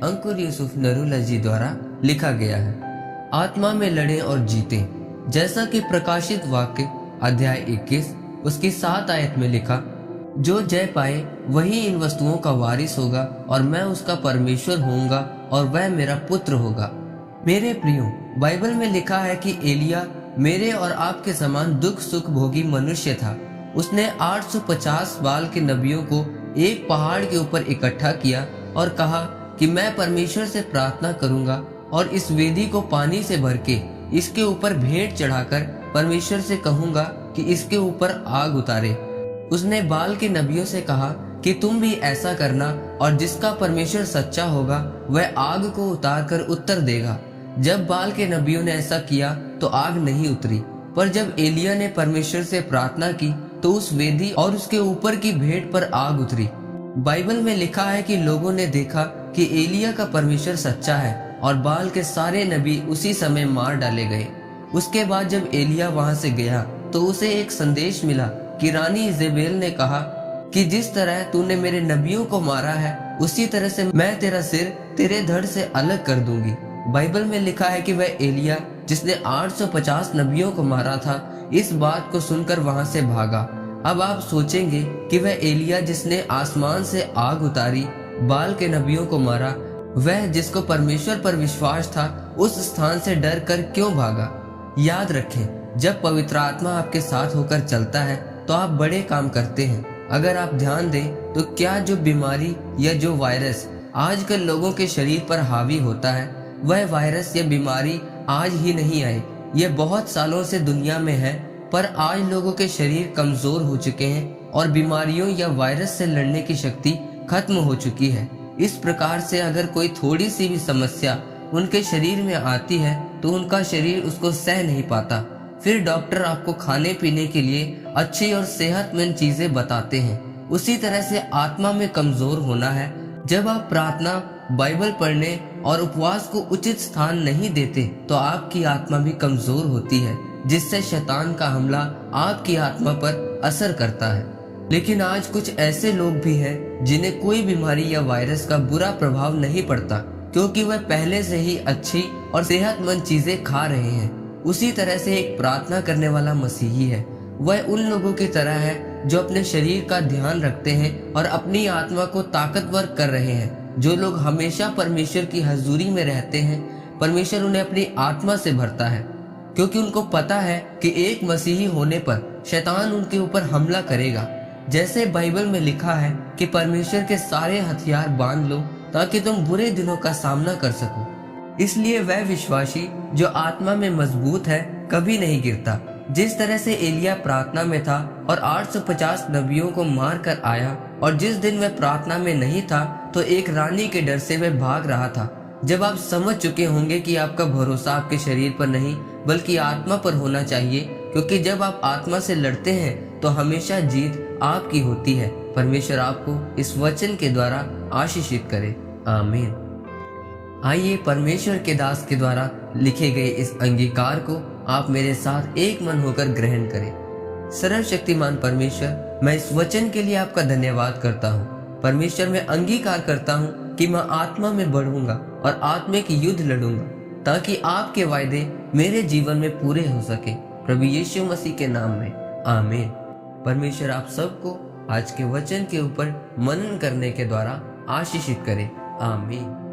अंकुर यूसुफ नरूला जी द्वारा लिखा गया है। आत्मा में लड़े और जीते। जैसा कि प्रकाशित वाक्य अध्याय 21 उसकी 7 आयत में लिखा, जो जय पाए वही इन वस्तुओं का वारिस होगा और मैं उसका परमेश्वर होऊंगा और वह मेरा पुत्र होगा। मेरे प्रियो, बाइबल में लिखा है कि एलिया मेरे और आपके समान दुख सुख भोगी मनुष्य था। उसने 850 बाल के नबियों को एक पहाड़ के ऊपर इकट्ठा किया और कहा कि मैं परमेश्वर से प्रार्थना करूंगा और इस वेदी को पानी से भर के इसके ऊपर भेंट चढ़ाकर परमेश्वर से कहूंगा कि इसके ऊपर आग उतारे। उसने बाल के नबियों से कहा कि तुम भी ऐसा करना और जिसका परमेश्वर सच्चा होगा वह आग को उतार कर उत्तर देगा। जब बाल के नबियों ने ऐसा किया तो आग नहीं उतरी, पर जब एलिया ने परमेश्वर से प्रार्थना की तो उस वेदी और उसके ऊपर की भेंट पर आग उतरी। बाइबल में लिखा है कि लोगों ने देखा कि एलिया का परमेश्वर सच्चा है और बाल के सारे नबी उसी समय मार डाले गए। उसके बाद जब एलिया वहां से गया तो उसे एक संदेश मिला कि रानी इजेबेल ने कहा कि जिस तरह तूने मेरे नबियों को मारा है उसी तरह से मैं तेरा सिर तेरे धड़ से अलग कर दूंगी। बाइबल में लिखा है कि वह एलिया जिसने 850 नबियों को मारा था इस बात को सुनकर वहां से भागा। अब आप सोचेंगे कि वह एलिया जिसने आसमान से आग उतारी, बाल के नबियों को मारा, वह जिसको परमेश्वर पर विश्वास था उस स्थान से डर कर क्यों भागा? याद रखें, जब पवित्र आत्मा आपके साथ होकर चलता है तो आप बड़े काम करते हैं। अगर आप ध्यान दें तो क्या जो बीमारी या जो वायरस आजकल लोगों के शरीर पर हावी होता है, वह वायरस या बीमारी आज ही नहीं आई, यह बहुत सालों से दुनिया में है। पर आज लोगों के शरीर कमजोर हो चुके हैं और बीमारियों या वायरस से लड़ने की शक्ति खत्म हो चुकी है। इस प्रकार से अगर कोई थोड़ी सी भी समस्या उनके शरीर में आती है तो उनका शरीर उसको सह नहीं पाता। फिर डॉक्टर आपको खाने पीने के लिए अच्छी और सेहतमंद चीजें बताते हैं। उसी तरह से आत्मा में कमजोर होना है। जब आप प्रार्थना, बाइबल पढ़ने और उपवास को उचित स्थान नहीं देते तो आपकी आत्मा भी कमजोर होती है, जिससे शैतान का हमला आपकी आत्मा पर असर करता है। लेकिन आज कुछ ऐसे लोग भी हैं जिन्हें कोई बीमारी या वायरस का बुरा प्रभाव नहीं पड़ता, क्योंकि वह पहले से ही अच्छी और सेहतमंद चीजें खा रहे हैं। उसी तरह से एक प्रार्थना करने वाला मसीही है, वह उन लोगों की तरह है जो अपने शरीर का ध्यान रखते हैं और अपनी आत्मा को ताकतवर कर रहे हैं। जो लोग हमेशा परमेश्वर की हजूरी में रहते हैं, परमेश्वर उन्हें अपनी आत्मा से भरता है, क्योंकि उनको पता है कि एक मसीही होने पर शैतान उनके ऊपर हमला करेगा। जैसे बाइबल में लिखा है कि परमेश्वर के सारे हथियार बांध लो ताकि तुम बुरे दिनों का सामना कर सको। इसलिए वह विश्वासी जो आत्मा में मजबूत है कभी नहीं गिरता। जिस तरह से एलिया प्रार्थना में था और 850 नबियों को मार कर आया, और जिस दिन वह प्रार्थना में नहीं था तो एक रानी के डर से वह भाग रहा था। जब आप समझ चुके होंगे कि आपका भरोसा आपके शरीर पर नहीं बल्कि आत्मा पर होना चाहिए, क्योंकि जब आप आत्मा से लड़ते हैं तो हमेशा जीत आपकी होती है। परमेश्वर आपको इस वचन के द्वारा आशीषित करे। आमीन। आइए परमेश्वर के दास के द्वारा लिखे गए इस अंगीकार को आप मेरे साथ एक मन होकर ग्रहण करें। सर्वशक्तिमान परमेश्वर, मैं इस वचन के लिए आपका धन्यवाद करता हूँ। परमेश्वर, मैं अंगीकार करता हूँ कि मैं आत्मा में बढ़ूंगा और आत्मिक युद्ध लड़ूंगा, ताकि आपके वायदे मेरे जीवन में पूरे हो सके। प्रभु यीशु मसीह के नाम में, आमीन। परमेश्वर आप सबको आज के वचन के ऊपर मनन करने के द्वारा आशीषित करे। आमीन।